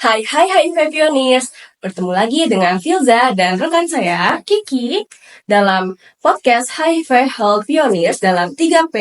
Hai HIV Pioneers, bertemu lagi dengan Filza dan rekan saya, Kiki, dalam podcast HIV Health Pioneers dalam 3P,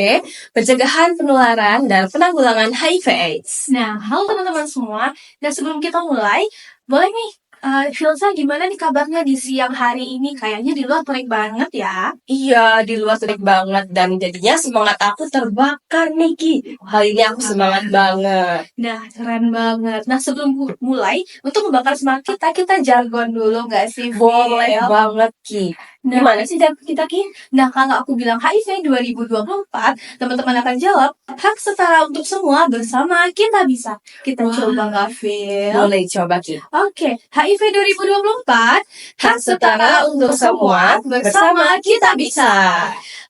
pencegahan penularan dan penanggulangan HIV AIDS. Nah, halo teman-teman semua. Dan sebelum kita mulai, boleh nih, Filza gimana nih kabarnya di siang hari ini? Kayaknya di luar terik banget ya. Iya, di luar terik banget dan jadinya semangat aku terbakar nih, Ki. Hari ini aku semangat banget. Nah, keren banget. Nah, sebelum mulai, untuk membakar semangat kita jargon dulu nggak sih, Fil? Boleh banget, Ki. Nah, Gimana sih jargon kita, Ki? Nah, kalau aku bilang HIV 2024, teman-teman akan jawab, hak setara untuk semua bersama kita bisa. Kita coba nggak, Fil? Boleh coba, Ki. Oke, HIV 2024, Hak setara untuk semua, bersama kita bisa.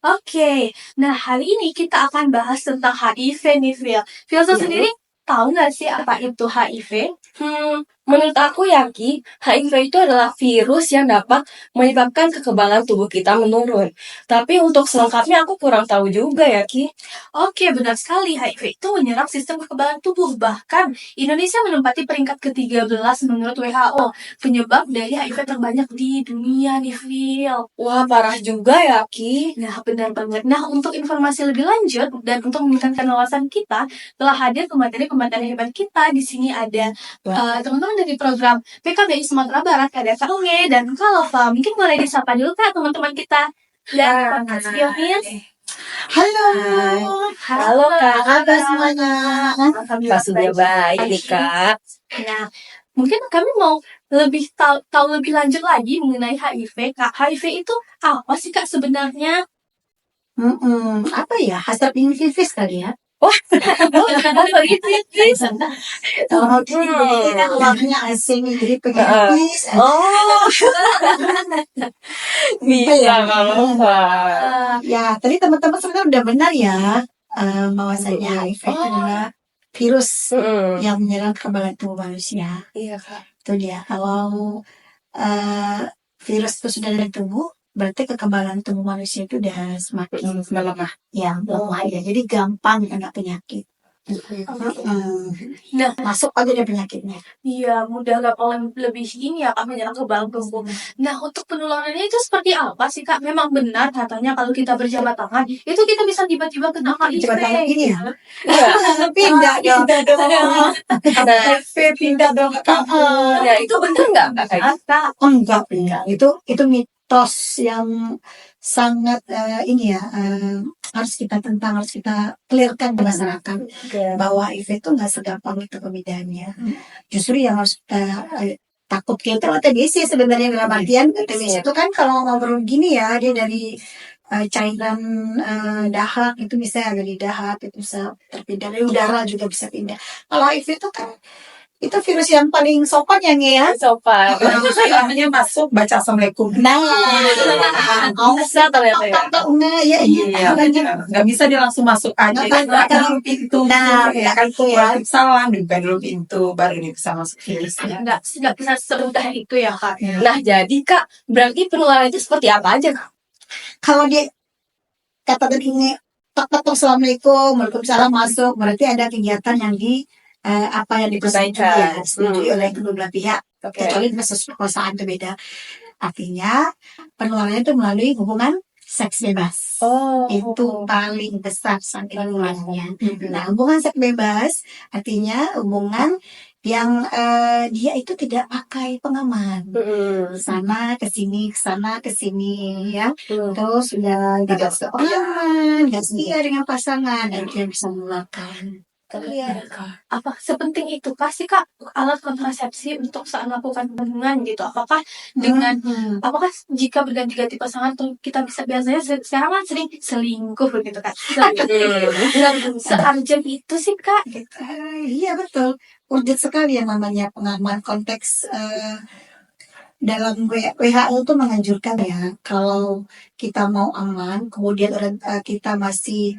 Oke, nah hari ini kita akan bahas tentang HIV nih, Phil. Filza sendiri tahu nggak sih apa itu HIV? Menurut aku ya, Ki, HIV itu adalah virus yang dapat menyebabkan kekebalan tubuh kita menurun. Tapi untuk selengkapnya aku kurang tahu juga ya, Ki. Oke, benar sekali. HIV itu menyerang sistem kekebalan tubuh. Bahkan Indonesia menempati peringkat ke-13 menurut WHO. Penyebab dari HIV terbanyak di dunia nih, Phil. Wah, parah juga ya, Ki. Nah, benar banget. Nah, untuk informasi lebih lanjut dan untuk meningkatkan wawasan kita, telah hadir pemateri-pemateri hebat kita. Di sini ada teman-teman dari program PKBI Sumatera Barat, ada Kak Unge dan Kak Lova. Mungkin boleh disapa dulu Kak teman-teman kita. Dan podcast Pioneers. Halo. Halo, Kak. Apa semuanya? Alhamdulillah sudah baik nih, Kak. Nah, mungkin kami mau lebih tahu lebih lanjut lagi mengenai HIV. Kak, HIV itu apa sih Kak sebenarnya? Apa ya? Hasrat ingin pipis kali ya? Kalau ini kan warnanya asing, jadi pengen pipis. Bisa banget, Pak. Ya, tadi teman-teman sebenarnya udah benar ya, bahwasanya HIV itu adalah virus yang menyerang kekebalan tubuh manusia. Iya, Kak. Itu dia. Kalau virus itu sudah ada di tubuh, berarti kekebalan tubuh manusia itu udah semakin melemah. Ya, melemah ya. Jadi gampang kena penyakit. Nah, Masuk aja deh penyakitnya. iya, mudah gampang lebih ini ya Kak menyerang kekebalan tubuh. Nah, untuk penularannya itu seperti apa sih Kak? Memang benar katanya kalau kita berjabat tangan, itu kita bisa tiba-tiba kena HIV. Coba tangan ini ya. Pindah dong. Pindah dong ke kamu. Ya, itu benar nggak, Kak? Kayak gitu? Oh, enggak. Itu mitos yang sangat ini ya, harus kita tentang, harus kita clearkan ke masyarakat bahwa HIV itu nggak segampang itu pemidahannya. Justru yang harus kita takut kita TBC sebenarnya dalam artian TBC itu kan kalau ngobrol gini ya, dia dari cairan dahak itu bisa dari dahak, itu bisa terpindah dari udara juga bisa pindah. Kalau HIV itu kan itu virus yang paling sopan ya. Sopan. Namanya masuk baca assalamualaikum. Nah, Bisa ternyata ya. Iya, nggak bisa dia langsung masuk aja. Buka dulu pintu. Nah, ya kan itu ya. salam dibuka dulu pintu baru dia bisa masuk virusnya. Nggak bisa semudah itu ya Kak. Nah, jadi Kak, berarti penularan itu seperti apa aja, Kak? Kalau dia kata tadi ini tok assalamualaikum, waalaikumsalam masuk, berarti ada kegiatan yang apa yang disetujui oleh kedua belah pihak. Kecuali kasus perkosaan itu beda. Artinya penularannya itu melalui hubungan seks bebas. Itu paling besar saking luasnya. Nah, hubungan seks bebas artinya hubungan yang dia itu tidak pakai pengaman. Sana ke sini ya. Terus sudah tidak pengaman, nggak setia dengan pasangan, dan dia bisa menularkan. Apa sepenting itu sih Kak alat kontrasepsi untuk saat melakukan hubungan gitu? Apakah dengan apakah jika berganti-ganti pasangan tuh kita bisa biasanya sekarang kan sering selingkuh gitu kan? Searjen itu sih Kak gitu. Iya betul, urgent sekali yang namanya pengaman konteks dalam WHO itu menganjurkan ya, kalau kita mau aman, kemudian kita masih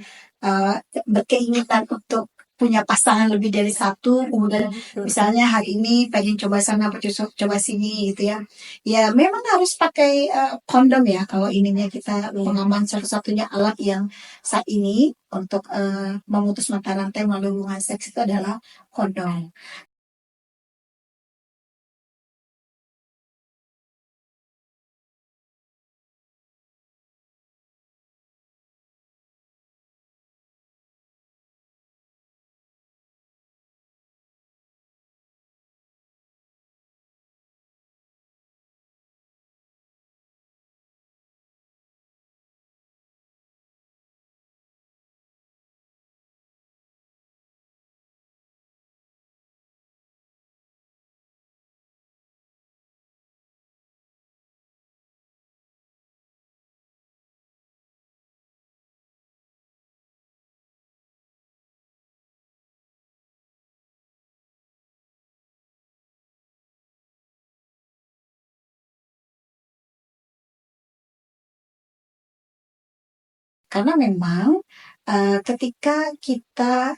berkeinginan untuk punya pasangan lebih dari satu, kemudian misalnya hari ini pengen coba sana, coba sini gitu ya. Ya memang harus pakai kondom ya, kalau ininya kita pengaman satu-satunya alat yang saat ini untuk memutus mata rantai melalui hubungan seks itu adalah kondom. Karena memang ketika kita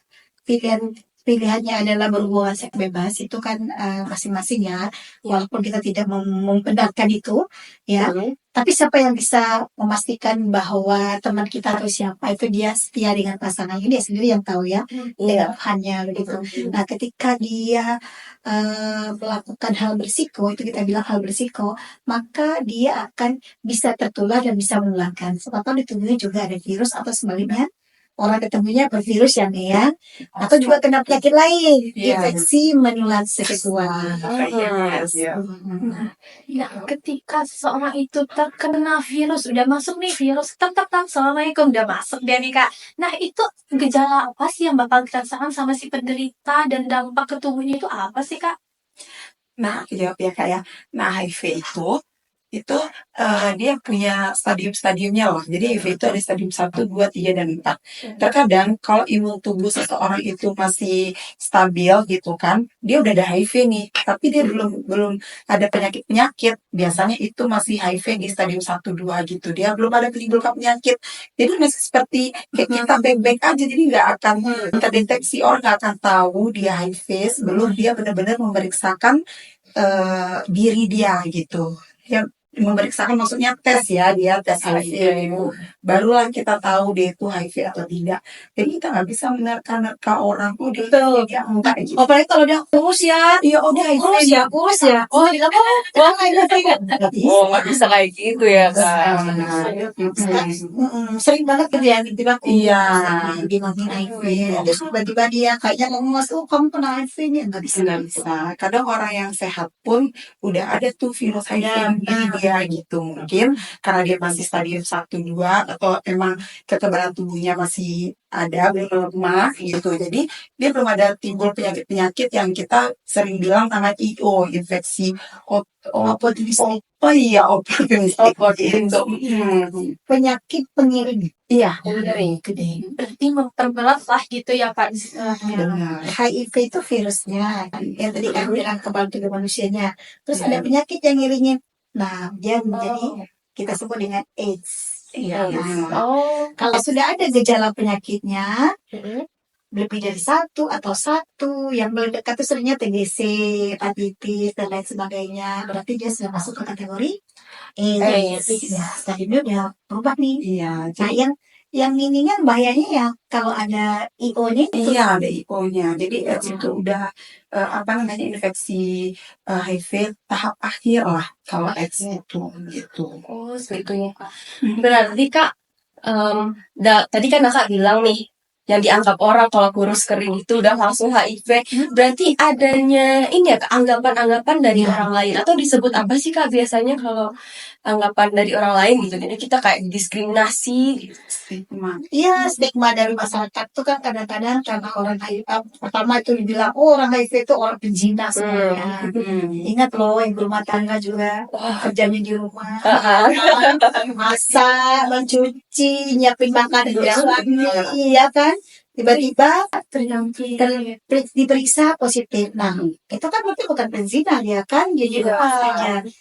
pilihannya adalah berhubungan seks bebas itu kan masing-masing ya, walaupun kita tidak membenarkan itu ya, tapi siapa yang bisa memastikan bahwa teman kita atau siapa itu dia setia dengan pasangannya, dia sendiri yang tahu ya, dengan hanya begitu. Nah, ketika dia melakukan hal berisiko, itu kita bilang hal berisiko, maka dia akan bisa tertular dan bisa menularkan. Siapa tahu di tubuhnya juga ada virus atau sebaliknya orang ketemunya bervirus ya, atau juga kena penyakit lain, infeksi menular seksual. Nah, ketika seseorang itu terkena virus, udah masuk nih virus, assalamualaikum, udah masuk dia nih Kak. Nah, itu gejala apa sih yang bakal dirasakan sama si penderita dan dampak ke tubuhnya itu apa sih Kak? Nah, aku jawab ya Kak ya. Nah, HIV itu dia punya stadium-stadiumnya loh. Jadi HIV itu ada stadium 1, 2, 3, dan 4. Terkadang kalau imun tubuh seseorang itu masih stabil gitu kan, dia udah ada HIV nih, tapi dia belum ada penyakit-penyakit. Biasanya itu masih HIV di stadium 1, 2 gitu. Dia belum ada menimbulkan penyakit. Jadi masih seperti kayak kita baik-baik aja, jadi nggak akan terdeteksi, orang nggak akan tahu dia HIV sebelum dia benar-benar memeriksakan diri dia gitu. Dia memeriksakan maksudnya tes ya, dia tes HIV itu barulah kita tahu dia itu HIV atau tidak. Jadi kita nggak bisa menerka orang dia enggak gitu. Apalagi kalau dia kurus ya, Iya, udah kurus ya. Oh, nggak bisa kayak gitu ya Kak. Sering banget gitu ya, tiba-tiba Iya. dia HIV, terus tiba-tiba dia kayaknya ngomong, kamu kena HIV nih, nggak bisa. Nggak bisa. Kadang orang yang sehat pun udah ada tuh virus HIV di dia gitu. Mungkin karena dia masih stadium 1, 2 atau emang kekebalan tubuhnya masih ada, belum lemah gitu. Jadi dia belum ada timbul penyakit-penyakit yang kita sering bilang namanya IO, infeksi opportunistik. Oh iya, opportunistik gitu. Penyakit pengiring. Iya, Berarti memperberat lah gitu ya Kak. benar. HIV itu virusnya, yang tadi kan bilang kekebalan tubuh manusianya. Terus ada penyakit yang ngiringin. Nah, dia menjadi kita sebut dengan AIDS. Iya. Kalau sudah ada gejala penyakitnya, lebih dari satu, yang paling dekat itu seringnya TBC, hepatitis, dan lain sebagainya. Berarti dia sudah masuk ke kategori AIDS. Ya, stadiumnya udah berubah nih. Iya. Nah, yang ininya bahayanya ya kalau ada IO-nya itu. Iya, ada IO-nya. Jadi AIDS itu udah infeksi HIV tahap akhir lah kalau AIDS itu gitu. Oh, segitunya Kak. Berarti Kak, tadi kan Kakak bilang nih, yang dianggap orang kalau kurus kering itu udah langsung HIV. Berarti adanya ini ya anggapan-anggapan dari orang lain, atau disebut apa sih Kak biasanya kalau anggapan dari orang lain gitu. Jadi kita kayak diskriminasi. Iya, stigma dari masyarakat tuh kan kadang-kadang karena orang HIV, pertama itu dibilang, orang HIV itu orang penzina sebenarnya. Ingat loh, ibu rumah tangga juga kerjanya di rumah, masak, mencuci, nyiapin makanan untuk suami, iya kan? Tiba-tiba diperiksa positif. Nah, itu kan berarti bukan penzina ya kan? Dia juga pasangannya.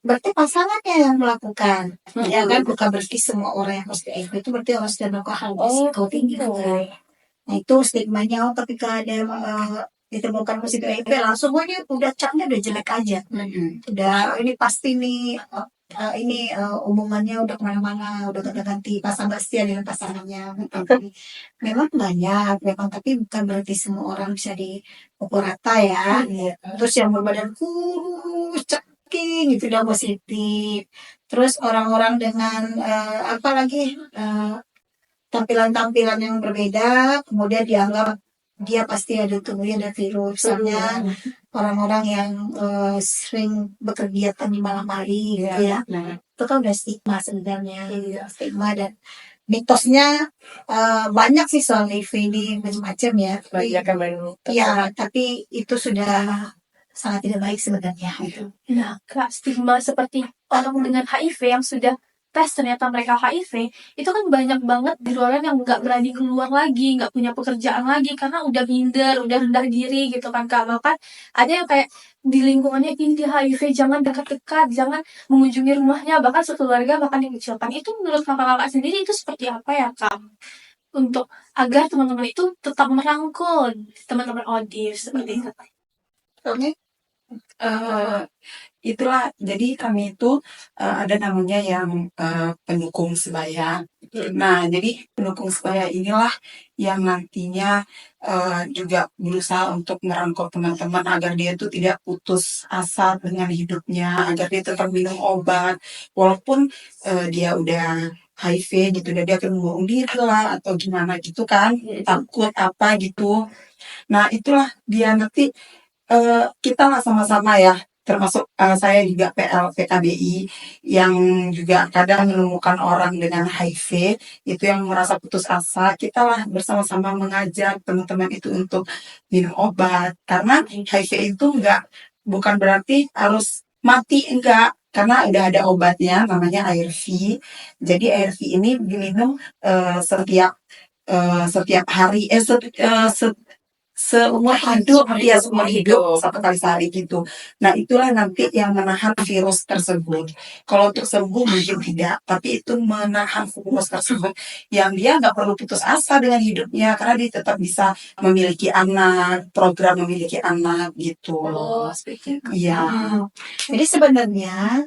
Berarti pasangannya yang melakukan, ya kan? Bukan berarti semua orang yang positif HIV itu berarti orang sudah melakukan hal berisiko tinggi. Nah, itu stigmanya ketika ada ditemukan positif HIV langsung ini udah capnya udah jelek aja. Udah ini pasti nih umumannya udah kemana-mana, udah ganti pasangan setia dengan pasangannya. Memang banyak, tapi bukan berarti semua orang bisa diukur rata ya. Terus yang berbadan kurus, ceking, itu udah positif. Terus orang-orang dengan tampilan-tampilan yang berbeda, kemudian dianggap dia pasti ada tubuhnya ada virus. Misalnya orang-orang yang sering berkegiatan di malam hari gitu ya. Itu kan udah stigma sebenarnya. Stigma dan mitosnya banyak sih soal HIV ini macam-macam ya. Banyak yang ya, tapi itu sudah sangat tidak baik sebenarnya. Nah, Kak, stigma seperti orang dengan HIV yang sudah tes ternyata mereka HIV, itu kan banyak banget di luar yang nggak berani keluar lagi, nggak punya pekerjaan lagi karena udah minder, udah rendah diri gitu kan Kak. Bahkan ada yang kayak di lingkungannya ini HIV, jangan dekat-dekat, jangan mengunjungi rumahnya, bahkan sekeluarga bahkan dikucilkan. Itu menurut kakak-kakak sendiri itu seperti apa ya Kak? Untuk agar teman-teman itu tetap merangkul teman-teman ODIF seperti itu. Oke. Itulah jadi kami itu ada namanya yang pendukung sebaya. Nah, jadi pendukung sebaya inilah yang nantinya juga berusaha untuk merangkul teman-teman agar dia itu tidak putus asa dengan hidupnya, agar dia tetap minum obat walaupun dia udah HIV gitu, dan dia akan membunuh diri lah atau gimana gitu kan, takut apa gitu. Nah, itulah dia nanti kita lah sama-sama ya, termasuk saya juga PL PKBI yang juga kadang menemukan orang dengan HIV itu yang merasa putus asa, kita lah bersama-sama mengajak teman-teman itu untuk minum obat, karena HIV itu bukan berarti harus mati, enggak, karena udah ada obatnya namanya ARV. Jadi ARV ini diminum setiap hari, seumur hidup, ya seumur hidup, satu kali sehari gitu. Nah, itulah nanti yang menahan virus tersebut. Kalau untuk sembuh mungkin tidak, tapi itu menahan virus tersebut yang dia nggak perlu putus asa dengan hidupnya karena dia tetap bisa memiliki anak, program memiliki anak gitu loh. Iya. Jadi sebenarnya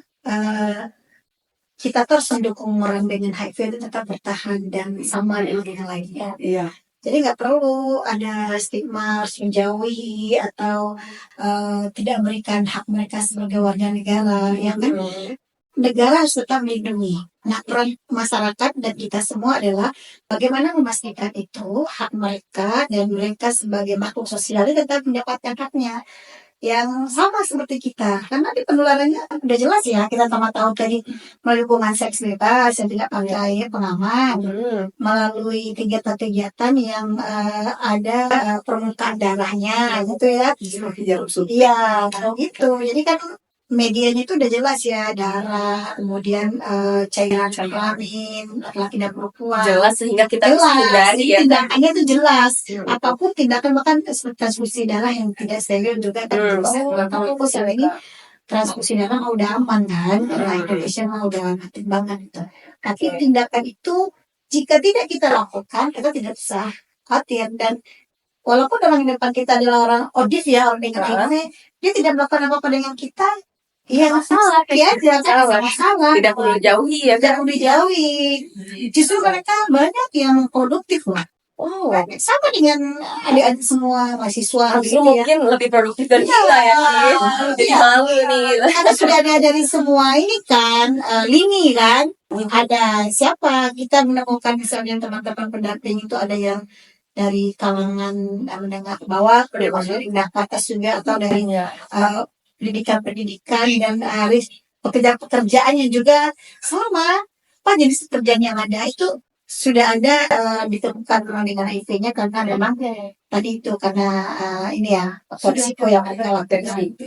kita terus mendukung orang dengan HIV itu tetap bertahan dan sama dengan yang lainnya. Iya. Jadi nggak perlu ada stigma harus menjauhi atau tidak memberikan hak mereka sebagai warga negara, ya kan? Negara harus tetap melindungi. Nah, peran masyarakat dan kita semua adalah bagaimana memastikan itu hak mereka dan mereka sebagai makhluk sosial tetap mendapatkan haknya yang sama seperti kita. Karena di penularannya udah jelas ya, kita sama tahu tadi melalui hubungan seks bebas yang tidak pakai pengaman, melalui kegiatan-kegiatan yang ada permukaan darahnya gitu ya. Iya, gitu. Jadi kan medianya itu udah jelas ya, darah, kemudian cairan kelamin, laki-laki dan perempuan. Jelas sehingga kita harus Jelas, hindari jadi ya. tindakannya itu jelas. Apapun tindakan, bahkan transfusi darah yang tidak steril juga kan jelas. Kalau sekarang ini transfusi darah mah udah aman kan, karena Indonesia mah udah aktif banget gitu. Tapi tindakan itu jika tidak kita lakukan, kita tidak usah khawatir. Dan walaupun orang di depan kita adalah orang ODIF ya, orang dengan HIV, dia tidak melakukan apa-apa dengan kita. Iya, masalah. Iya, tidak masalah. Tidak perlu jauhi ya Tidak kan? perlu dijauhi. Justru mereka banyak yang produktif loh. Oh, Sama dengan adik-adik semua mahasiswa justru gitu ya. mungkin lebih produktif dari Iya, kita ya. Ki. Jadi iya. malu nih. Karena sudah ada dari semua ini kan, lini kan. Ada siapa, kita menemukan misalnya teman-teman pendamping itu ada yang dari kalangan menengah ke bawah, maksudnya menengah ke atas juga, atau dari pendidikan dan pekerjaan yang juga sama. Apa jenis pekerjaan yang ada itu sudah ada ditemukan orang dengan HIV-nya karena memang tadi itu karena ini ya faktor risiko yang ada waktu itu.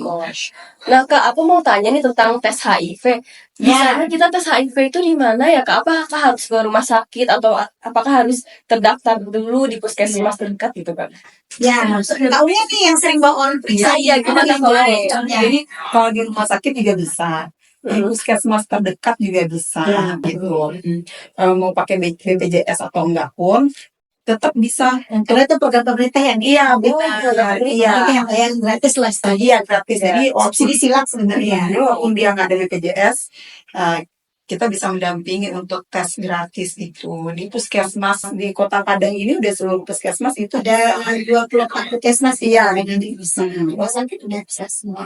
Nah Kak, aku mau tanya nih tentang tes HIV. Biasanya kita tes HIV itu di mana ya Kak? Apakah harus ke rumah sakit atau apakah harus terdaftar dulu di puskesmas terdekat gitu Kak? Ya, tahunya nih yang sering bawa orang periksa. Iya, gimana kalau Jadi kalau di rumah sakit juga bisa, di puskesmas terdekat juga bisa gitu. Mau pakai BPJS atau enggak pun tetap bisa. Karena itu program pemerintah yang Benar. yang bayar gratis lah tadi. Iya, gratis. Jadi Subsidi silang sebenarnya. walaupun dia nggak ada BPJS, kita bisa mendampingi untuk tes gratis itu di puskesmas di Kota Padang ini. Udah seluruh puskesmas itu Ada 24 puskesmas Iya. yang nanti bisa. Rumah sakit udah bisa semua.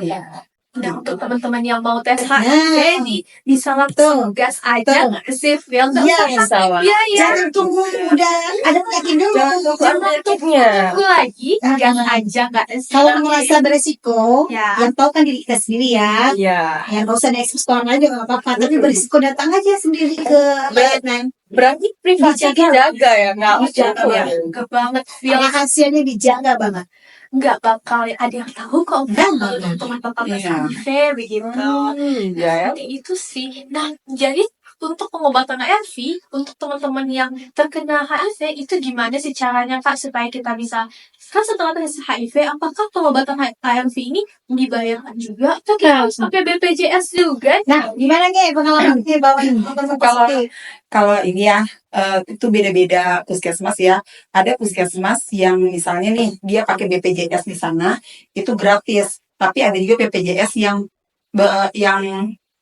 Nah, untuk teman-teman yang mau tes Nah. HIV bisa langsung gas aja sih filter. Iya, sama. Iya. Jangan tunggu udah ada penyakit dulu. Jangan penyakitnya. Tunggu lagi, gas aja nggak tes. Kalau merasa beresiko, Ya. yang tahu kan diri kita sendiri ya. Iya. Ya nggak usah diekspos ke orang lain juga nggak apa-apa. Tapi berisiko datang aja sendiri ke layanan. Berarti privasi dijaga ya Kak? Dijaga, ya. Enggak banget feel, Rahasianya dijaga banget. nggak bakal ada yang tahu kok Enggak. teman-teman tes Iya. HIV begitu. Iya ya. Seperti itu sih. Nah, jadi untuk pengobatan ARV, untuk teman-teman yang terkena HIV, itu gimana sih caranya Kak supaya kita bisa, kan setelah tes HIV, apakah pengobatan ARV ini dibayarkan juga? Atau kita harus pakai BPJS juga? Nah, gimana nih pengalaman nih bawain Kalau kalau ini ya itu beda-beda puskesmas ya. Ada puskesmas yang misalnya nih dia pakai BPJS di sana itu gratis. Tapi ada juga BPJS yang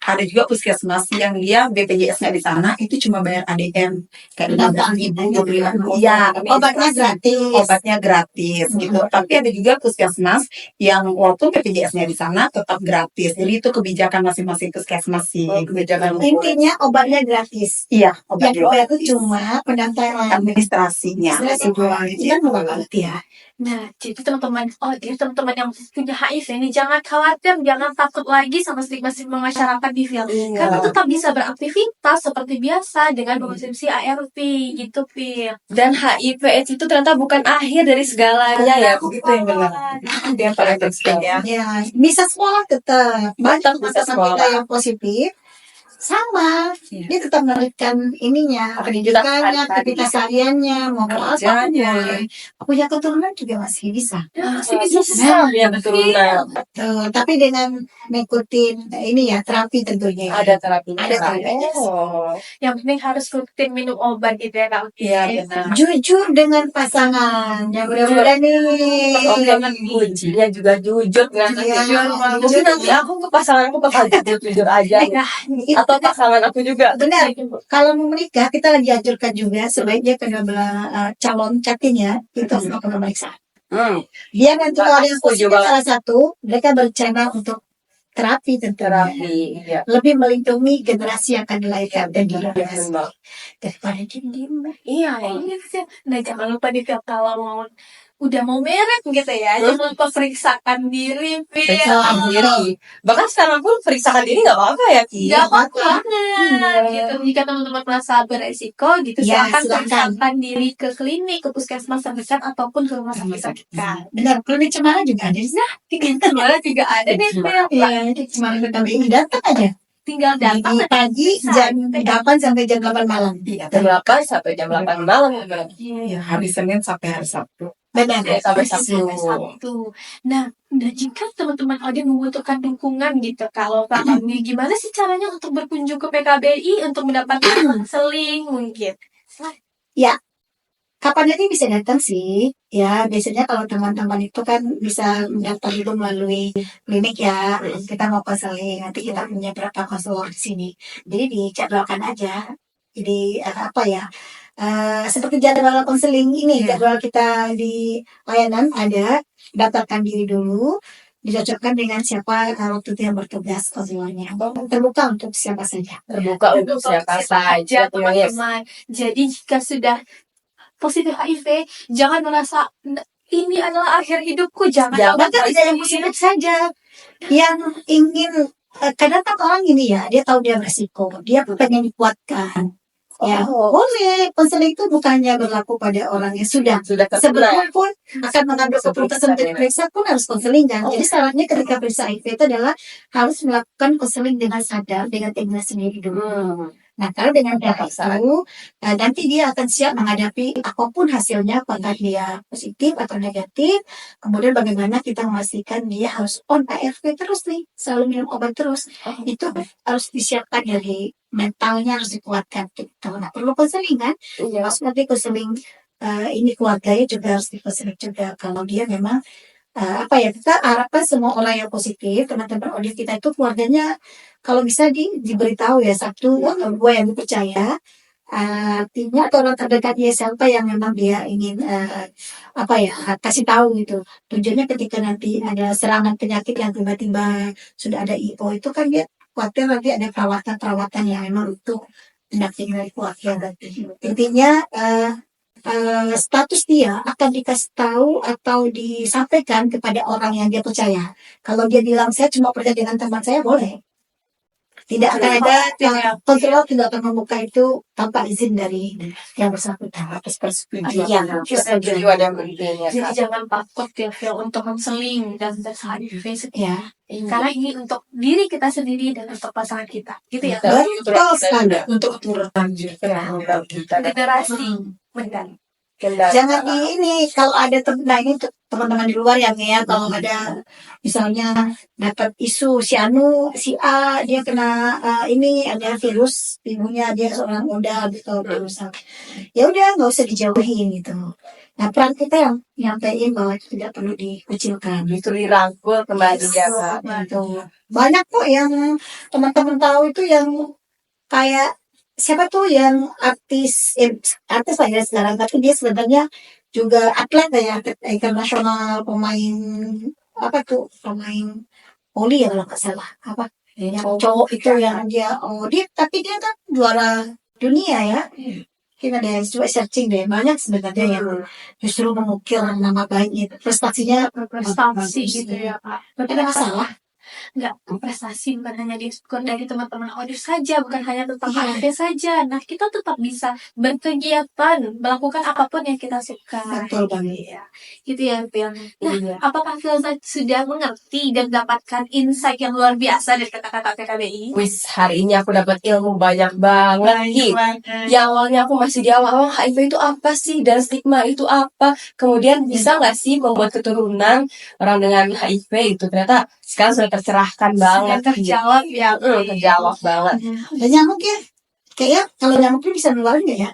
ada juga puskesmas yang dia BPJS-nya di sana itu cuma bayar ADM kayak 15.000, 25.000. Iya, obatnya gratis. Obatnya gratis gitu. Tapi ada juga puskesmas yang walaupun BPJS-nya di sana tetap gratis. Jadi itu kebijakan masing-masing puskesmas sih. Kebijakan Intinya obatnya gratis. iya, Yang obat dibayar gratis. itu cuma pendaftaran. Administrasinya. Itu kan murah banget ya. Nah, jadi teman-teman yang punya HIV ini jangan khawatir, jangan takut lagi sama stigma-stigma masyarakat di Phil. Karena tetap bisa beraktivitas seperti biasa dengan mengonsumsi ARV gitu, Phil. Dan HIV/AIDS itu ternyata bukan akhir dari segalanya ya. Itu yang benar. Itu yang paling penting ya. Ya, bisa sekolah tetap. Banyak bisa teman-teman sekolah. kita yang positif sama, Iya. dia tetap meneruskan ininya, pendidikannya, aktivitas hariannya, mau apa Kerjanya. punya keturunan juga masih bisa. Masih bisa Ya betul. Tapi dengan mengikuti ini ya terapi tentunya. Ada terapinya. Ada terapinya. Oh. Yang penting harus rutin minum obat gitu ya, Kak. Iya, benar. Jujur dengan pasangan, yang mudah-mudahan nih. Oke, kuncinya juga jujur. Iya, Mungkin nanti aku ke pasanganku bakal jujur aja. Nah, Atau pasangan aku juga. benar. Kalau mau menikah, kita lagi anjurkan juga sebaiknya kedua belah calon catinya itu harus melakukan pemeriksaan. Dia nanti kalau ada yang Setuju positif banget. salah satu, mereka berencana untuk terapi tentunya. Terapi. Iya. Lebih melindungi generasi yang akan dilahirkan dan Benar, dihias Mbak. daripada diem-diem. Iya. Iya sih. Nah, jangan lupa nih Phil, kalau udah mau married gitu ya, jangan lupa periksakan diri, Phil. Periksakan diri. Bahkan sekarang pun periksakan diri nggak apa-apa ya, Ki. Gak apa-apa banget gitu. Jika teman-teman merasa beresiko gitu, Ya, silakan silakan. periksakan diri ke klinik, ke puskesmas terdekat ataupun ke rumah sakit terdekat. Benar, klinik Cemara juga ada. Nah, Sebenarnya juga ada nih, Phil. ya, di Cemara KBI datang aja. Tinggal datang. Di pagi jam 8 sampai jam 8 malam. Iya, Jam 8 sampai jam 8 malam. iya, hari Senin sampai hari Sabtu. Benar. Ya, sampai Sabtu. Sabtu. Nah, jika teman-teman ada yang membutuhkan dukungan gitu, kalau Kak Ami, gimana sih caranya untuk berkunjung ke PKBI untuk mendapatkan konseling mungkin? Kapan aja bisa datang sih. Ya, biasanya kalau teman-teman itu kan bisa mendaftar itu melalui klinik ya. Kita mau konseling, nanti kita punya berapa konselor di sini. Jadi dijadwalkan aja. Jadi apa ya? Seperti jadwal konseling ini, jadwal kita di layanan ada, daftarkan diri dulu, dicocokkan dengan siapa waktu itu yang bertugas konselornya. Terbuka untuk siapa saja. Terbuka untuk siapa saja, teman-teman. Jadi jika sudah positif HIV, jangan merasa ini adalah akhir hidupku, jangan. Bahkan tidak yang positif saja, yang ingin kadang kan orang ini ya, dia tahu dia berisiko, dia pengen dikuatkan. Ya, boleh. Konseling itu bukannya berlaku pada orang yang sudah terkena. sebelum pun akan mengambil keputusan untuk periksa pun harus konseling kan. Jadi syaratnya ketika periksa HIV itu adalah harus melakukan konseling dengan sadar, dengan dirinya sendiri dulu. Nah, kalau dengan cara itu, nanti dia akan siap menghadapi apapun hasilnya, apakah dia positif atau negatif. Kemudian bagaimana kita memastikan dia harus on ARV terus nih, selalu minum obat terus. Itu harus disiapkan dari mentalnya harus dikuatkan. Gitu. Nah, perlu konseling kan? Iya. Harus nanti konseling ini keluarganya juga harus dikonseling juga. Kalau dia memang kita harapkan semua orang yang positif, teman-teman audit kita itu keluarganya kalau bisa diberitahu ya satu atau dua yang dipercaya, artinya atau orang terdekat dia siapa yang memang dia ingin kasih tahu gitu. Tujuannya ketika nanti ada serangan penyakit yang tiba-tiba sudah ada IO itu kan dia khawatir nanti ada perawatan yang memang untuk pendampingan dari keluarga. Intinya status dia akan dikasih tahu atau disampaikan kepada orang yang dia percaya. Kalau dia bilang saya cuma percaya dengan teman saya boleh. Tidak akan ada Ya. kontrol, tidak akan membuka itu tanpa izin dari yang bersangkutan. Atas persetujuan. Iya, Persetujuan yang penting ya, Jadi Kak. jangan takut ya Phil untuk konseling dan tes HIV ya. karena ini untuk diri kita sendiri dan untuk pasangan kita, gitu ya. Betul sekali. Untuk turut lanjut Generasi mendan. Jangan ini kalau ada ini teman-teman di luar yang ya kalau ada misalnya dapat isu si A dia kena ini ada virus ibunya dia seorang muda gitu berusaha ya udah nggak usah dijauhin gitu. Nah peran kita yang nyampein bahwa itu tidak perlu dikucilkan. Justru dirangkul kembali ya, Kak. Gitu. Banyak kok yang teman-teman tahu itu yang kayak siapa tuh yang artis lah ya sekarang tapi dia sebenarnya juga atlet ya atlet internasional pemain pemain voli ya kalau nggak salah yang cowok itu yang dia tapi dia kan juara dunia ya kita deh coba searching deh banyak sebenarnya yang justru mengukir nama baiknya prestasinya Prestasi gitu ya Kak. tapi nggak salah Enggak, prestasi bukan hanya dari teman-teman audiens saja, bukan hanya tentang HIV saja. Nah, kita tetap bisa berkegiatan, melakukan apapun yang kita suka. betul banget Ya, gitu ya, Phil. Nah, apakah Phil sudah mengerti dan mendapatkan insight yang luar biasa dari kata-kata PKBI? Wis, hari ini aku dapat ilmu banyak banget, Ki. Yang awalnya aku masih di awal-awal HIV itu apa sih dan stigma itu apa, kemudian bisa nggak sih membuat keturunan orang dengan HIV itu, ternyata sekarang sudah tercerahkan banget, Terjawab ya. terjawab banget. dan nyamuk ya kayaknya kalau nyamuk itu bisa nularin nggak ya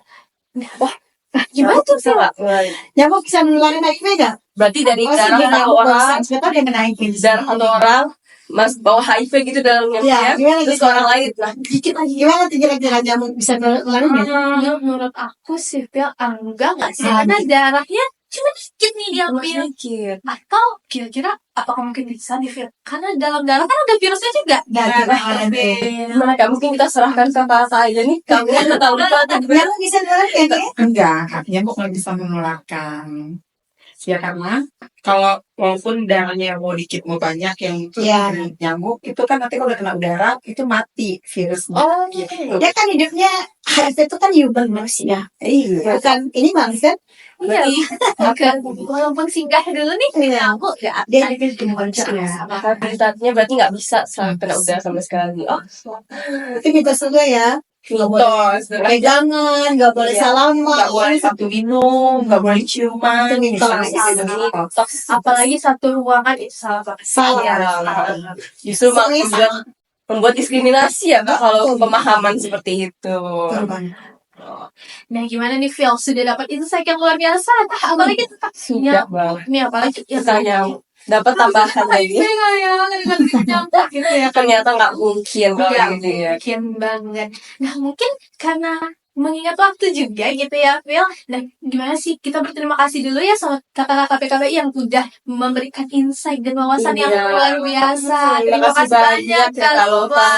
Gimana tuh, Phil? nyamuk bisa nularin HIV nggak Berarti dari oh darah sudah satu orang, sebentar dia kena HIV darah satu orang mas bawa HIV gitu dalamnya, Ya, gimana terus gitu? ke orang lain. Nah, dikit lagi gimana tuh kira-kira nyamuk bisa nularin nggak Menurut aku sih, Phil, enggak sih. Karena darahnya cuma sedikit nih diambil. sedikit. Atau kira-kira apakah mungkin bisa di virus? Karena dalam darah kan ada virusnya juga. Gimana Kak? Mungkin kita serahkan ke kakak aja nih. Kamu yang tahu banget. nyamuk bisa nularin kayaknya Enggak, nyamuk nggak bisa menularkan. Ya karena kalau walaupun darahnya mau dikit mau banyak yang Iya. nyamuk itu kan nanti kalau udah kena udara itu mati virusnya. Oh, dia kan hidupnya HIV itu kan human manusia Iya. bukan ini bangsa Iya. Walaupun singgah dulu nih, nyamuk ya. dia itu manusia maka habitatnya berarti nggak bisa kena udara sama sekali. Oh, itu mitos juga ya nggak boleh pegangan nggak boleh salaman Nggak boleh satu minum, nggak boleh ciuman. Itu mitos. Apalagi satu ruangan itu salah banget. salah Justru membuat diskriminasi ya Kak kalau pemahaman seperti itu. Betul banget. Nah, gimana nih Phil? Sudah dapat insight yang luar biasa? Apalagi tentang Sudah banget. Ini apalagi Kita dapat tambahan lagi. nyamuk gitu ya. Ternyata nggak mungkin kalau Nggak gitu ya. mungkin banget. Nah, mungkin karena mengingat waktu juga gitu ya, Phil. Nah, gimana sih kita berterima kasih dulu ya sama kakak-kakak PKBI yang udah memberikan insight dan wawasan yang Iya. luar biasa. Terima kasih banyak ya, Kak Lopa.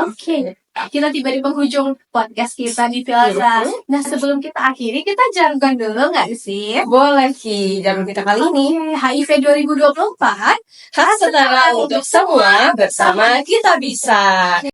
Oke. Kita tiba di penghujung podcast kita di Plaza. Nah, sebelum kita akhiri, kita jargon dulu nggak sih? Boleh Ki, jangan kita kali ini. HIV 2024 Khas setara untuk semua bersama kita bisa.